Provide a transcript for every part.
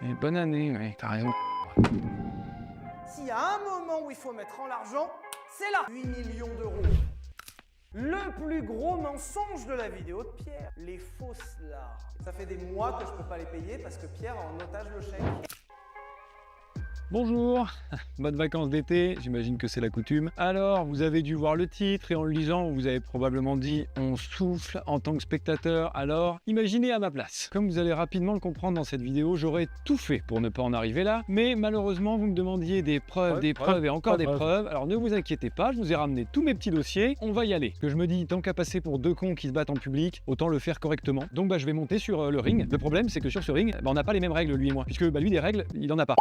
Et bonne année, ouais, t'as raison. S'il y a un moment où il faut mettre en l'argent, c'est là. 8 millions d'euros. Le plus gros mensonge de la vidéo de Pierre, les fausses larmes. Ça fait des mois que je peux pas les payer parce que Pierre a en otage le chèque. Bonjour, bonnes vacances d'été, j'imagine que c'est la coutume. Alors, vous avez dû voir le titre et en le lisant, vous avez probablement dit « on souffle » en tant que spectateur. Alors, imaginez à ma place. Comme vous allez rapidement le comprendre dans cette vidéo, j'aurais tout fait pour ne pas en arriver là, mais malheureusement, vous me demandiez des preuves, des preuves et encore des preuves. Alors ne vous inquiétez pas, je vous ai ramené tous mes petits dossiers, on va y aller. Que je me dis, tant qu'à passer pour deux cons qui se battent en public, autant le faire correctement. Donc je vais monter sur le ring. Le problème, c'est que sur ce ring, on n'a pas les mêmes règles, lui et moi, puisque lui, des règles, il en a pas.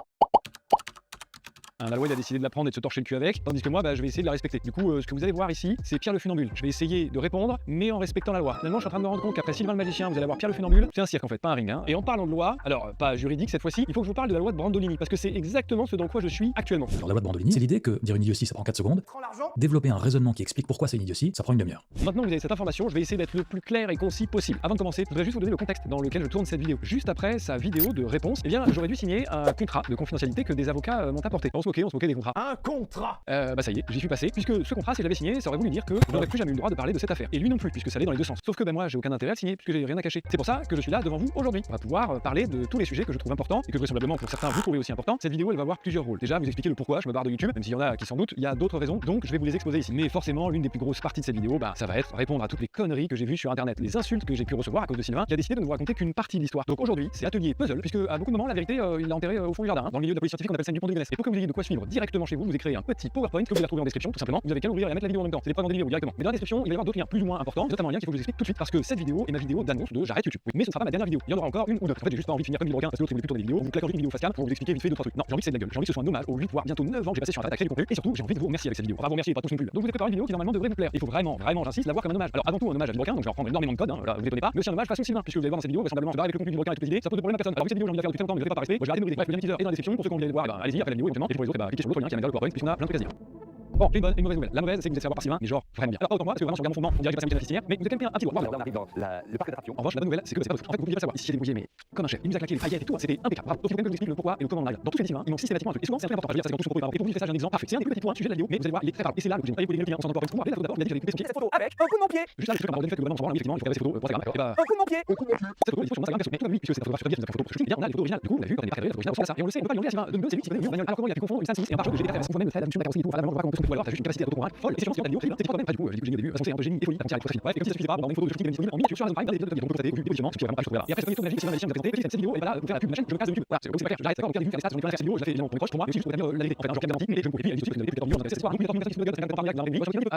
La loi, il a décidé de la prendre et de se torcher le cul avec, tandis que moi, je vais essayer de la respecter. Du coup, ce que vous allez voir ici, c'est Pierre le Funambule. Je vais essayer de répondre, mais en respectant la loi. Finalement, je suis en train de me rendre compte qu'après Sylvain le Magicien, vous allez avoir Pierre le Funambule. C'est un cirque en fait, pas un ring. Hein. Et en parlant de loi, alors pas juridique cette fois-ci, il faut que je vous parle de la loi de Brandolini, parce que c'est exactement ce dans quoi je suis actuellement. Alors la loi de Brandolini, c'est l'idée que dire une idiotie, ça prend 4 secondes. Développer un raisonnement qui explique pourquoi c'est une idiotie, ça prend une demi-heure. Maintenant que vous avez cette information, je vais essayer d'être le plus clair et concis possible. Avant de commencer, je voudrais juste vous donner le contexte dans lequel je tourne cette vidéo. Juste après sa vidéo de réponse, eh bien, j'aurais dû signer un contrat de confidentialité que des avocats m'ont apporté. On se moquait des contrats. Un contrat. Ça y est, j'y suis passé, puisque ce contrat, si je l'avais signé, ça aurait voulu dire que je n'aurais plus jamais eu le droit de parler de cette affaire. Et lui non plus, puisque ça allait dans les deux sens. Sauf que moi, j'ai aucun intérêt à le signer, puisque j'ai rien à cacher. C'est pour ça que je suis là devant vous aujourd'hui. On va pouvoir parler de tous les sujets que je trouve importants et que vraisemblablement pour certains vous trouvez aussi importants. Cette vidéo, elle va avoir plusieurs rôles. Déjà, vous expliquer le pourquoi je me barre de YouTube, même s'il y en a qui sans doute, il y a d'autres raisons, donc je vais vous les exposer ici. Mais forcément, l'une des plus grosses parties de cette vidéo, ça va être répondre à toutes les conneries que j'ai vues sur internet, les insultes que j'ai pu recevoir à cause de Sylvain, qui a décidé de ne vous raconter qu'une partie de l'histoire. Donc aujourd'hui, c'est atelier puzzle, puisque à beaucoup de moments, la vérité, il l'a enterré au fond du jardin. Hein. Dans le milieu de la police scientifique, on appelle ça du pont de Ligonnès. Et pour que vous ayez de quoi suivre directement chez vous, vous avez créé un petit PowerPoint que vous allez retrouver en description, tout simplement. Vous avez qu'à l'ouvrir et à mettre la vidéo en même temps. C'est des preuves en vidéo directement. Mais dans la description, il va y avoir d'autres liens plus ou moins importants, notamment un lien qu'il faut que je vous explique tout de suite parce que cette vidéo est ma vidéo d'annonce de j'arrête YouTube. Oui, mais ce ne sera pas ma dernière vidéo. Il y en aura encore une ou deux. En fait, j'ai juste pas envie de finir comme numéro 1 parce que l'autre il voulait plutôt des vidéos. Vous claquez une vidéo face cam pour vous expliquer vite fait 2-3 trucs. Non, j'ai envie que c'est de la gueule. J'ai envie que ce soit un hommage aux 8 voire bientôt 9 ans que j'ai passé sur internet à créer du contenu et surtout j'ai envie de vous remercier avec cette vidéo. Enfin, vous remercier pas tous non plus. Donc vous avez préparé une vidéo qui normalement devrait vous plaire. Il faut vraiment, j'insiste, la voir comme un hommage. Alors avant tout un hommage à Vilebrequin, donc je vais reprendre énormément de code, hein, là, vous étonnez pas, mais aussi un hommage façon Sylvain, puisque vous allez voir dans cette vidéo, vraisemblablement je vais avec le contenu de Vilebrequin et toutes les idées, ça pose de problème à personne. Alors cette vidéo j'ai envie de la faire depuis longtemps, mais je vais pas par respect. Moi je vais arrêter de me bref, le lien teaser est dans la description pour ceux qui ont envie de voir, allez-y après la vidéo évidemment, et pour les autres, cliquez sur l'autre lien qui amène vers le PowerPoint puisqu'on a plein de trucs à dire. Bon, j'ai une bonne et une mauvaise nouvelle. La mauvaise, c'est que vous êtes fait avoir par Sylvain, mais genre vraiment bien. Alors pas autant moi, parce que vraiment sur le fondement, on dirait que j'ai passé un week-end à mais vous êtes quand même un petit doigt. On arrive dans le parc d'attractions. En revanche, la bonne nouvelle, c'est que c'est pas de foot. En fait, vous pouvez pas savoir. Ici, j'ai débrouillé, mais comme un chef. Il nous a claqué les paillettes et tout, c'était impeccable. Bravo. Donc, il faut quand même que je vous explique le pourquoi et le comment on arrive. Dans tout ce Sylvain, ils manquent systématiquement un truc. Et souvent, c'est un truc important. Je veux dire, ça, c'est quand tout son propos est pas bon. Et pour vous, il fait ça, j'ai un exemple parfait. C'est un des plus petits points, sujet de la vidéo, mais vous allez voir, il est très parlant. Et c'est là le que j'ai pas les clients, on s'en entend pas. D'abord, il a dit que j'avais coupé son pied. Cette photo avec un coup de mon pied. Juste là, je fais par le fait que le gouvernement s'en branle, effectivement, il faut faire des photos pour Instagram. Un coup de mon pied. Cette photo, il faut sur Instagram, mais tout lui, puisque c'est la photographe sur la photo. Je bien, on a les photos originales. Du coup, on a vu quand on est parti, la photo originale, ça. Et on le sait, on peut pas lui enlever à Sylvain. De c'est lui qui connaît mieux. Alors comment il a pu confondre une 5-6 et un pare-choc de GT3 RS. On voit même le trait, la mission, la carrosserie, tout. Enfin, on voit pas comment on peut se alors, t'as juste une capacité d'autoconvaincre folle. Et c'est la vidéo, c'est pas quand même pas du coup, j'ai dit au début, c'est un peu génie et folie, la frontière est très fine. Bref, et comme si ça suffisait pas, on a une photo de shooting disponible en miniature sur Amazon Prime dans les deux donc vous constatez, du positionnement, ce qui est vraiment pas je trouve là. Et après, cette photo magique, Sylvain Magicien nous a présenté, cette vidéo, elle va là, vous faire la pub de ma chaîne, je me casse de YouTube. Voilà, c'est pas clair, j'arrête, d'accord, on perd du faire des stats, on est pas faire cette vidéo, je la fais évidemment pour mes proches, pour moi, mais aussi juste pour établir la vérité. En fait, un jour de garantie, mais je me coupe, et puis, il y a des vidéos, vous avez cette histoire, donc, il y a 30 minutes de gueule, 50 par milliard, dans la vidéo,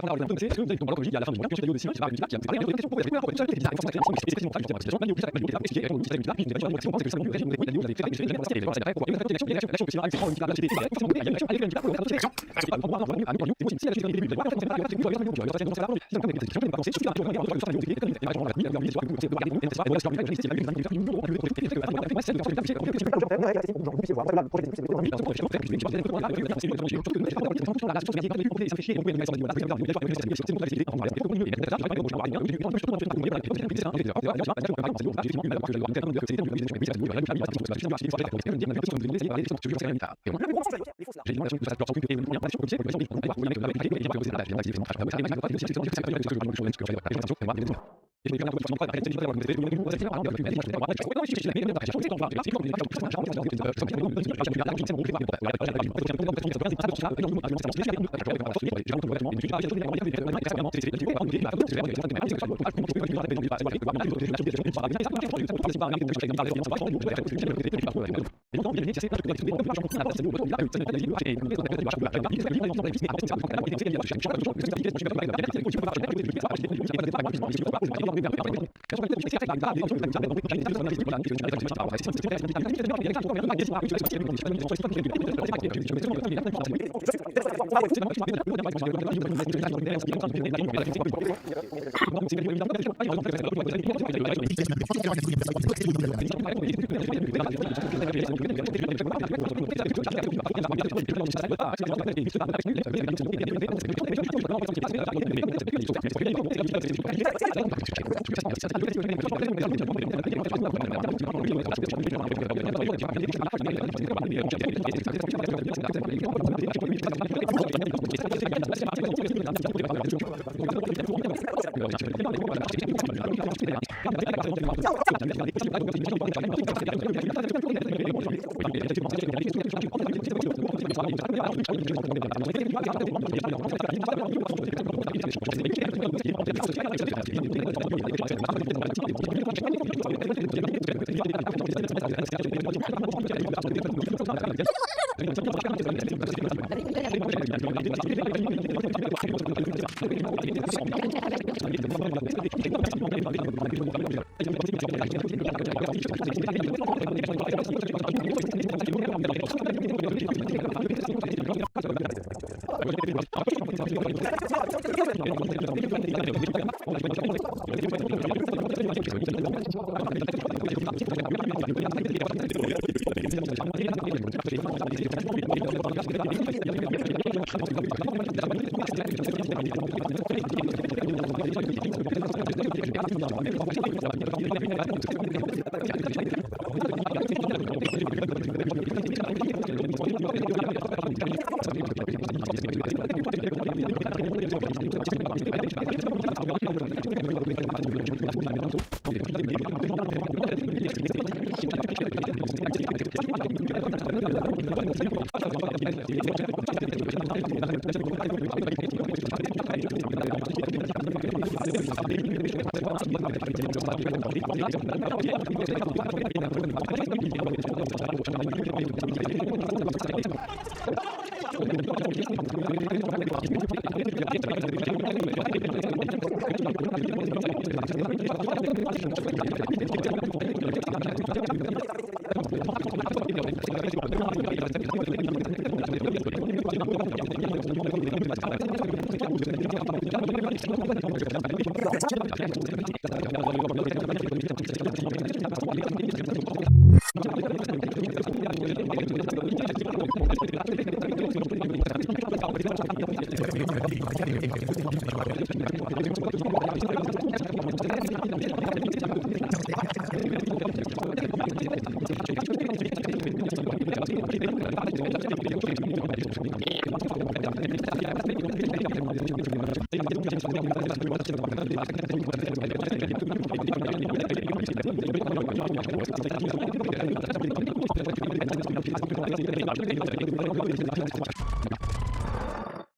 avant d'avoir les infos, est-ce que vous avez donc dans il y a la fin du mois, puis ensuite la vidéo de Sylvain, qui va arriver, qui a parlé, il y a des questions pour vous, ça fait bizarre, et forcément, c'est explication, la vidéo, plus la vidéo, expliquer, répondre, c'est la vidéo, puis on pense que c'est le régime de la vidéo, vous avez fait, vous avez fait, pour après, pour une réflexion, et l'action que Sylvain arrive, c'est prendre une petite place, forcément, il y a une action, allez, une petite place, pour faire une c'est pas prendre un à nous, c'est la suite du début, de voir, c'est pas, c'est pas,